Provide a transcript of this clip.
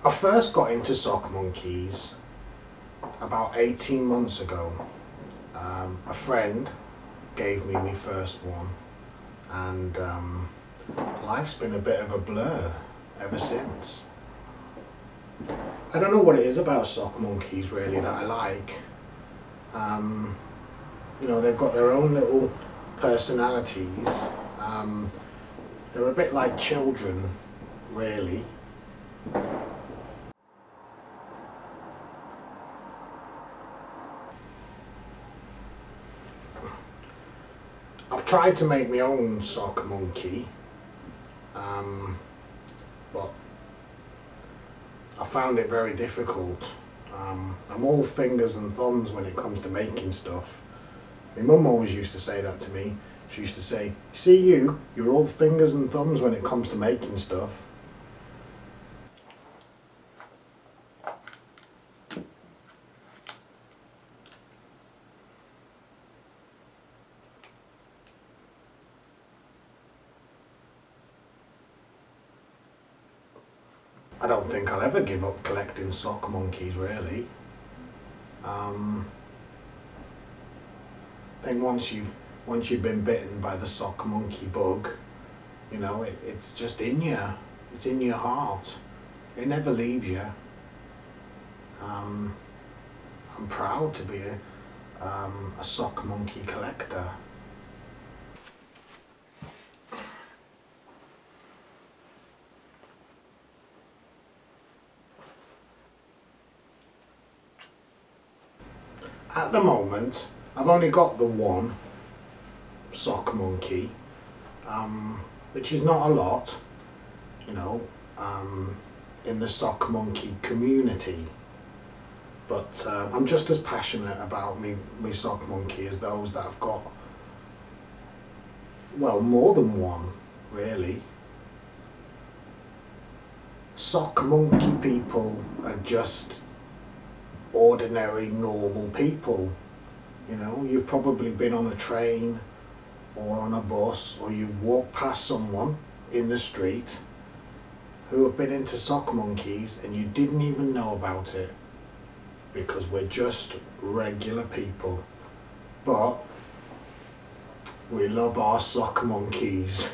I first got into sock monkeys about 18 months ago. A friend gave me my first one, and life's been a bit of a blur ever since. I don't know what it is about sock monkeys really that I like. You know, they've got their own little personalities. They're a bit like children, really. I've tried to make my own sock monkey, but I found it very difficult. I'm all fingers and thumbs when it comes to making stuff. My mum always used to say that to me. She used to say, "See you're all fingers and thumbs when it comes to making stuff." I don't think I'll ever give up collecting sock monkeys, really. I think once you've been bitten by the sock monkey bug, you know, it's just in you. It's in your heart. It never leaves you. I'm proud to be a sock monkey collector. At the moment, I've only got the one sock monkey, which is not a lot, you know, in the sock monkey community. But I'm just as passionate about me sock monkey as those that have got, well, more than one, really. Sock monkey people are just ordinary, normal people. You know, you've probably been on a train or on a bus, or you've walked past someone in the street who have been into sock monkeys and you didn't even know about it, because we're just regular people. But we love our sock monkeys.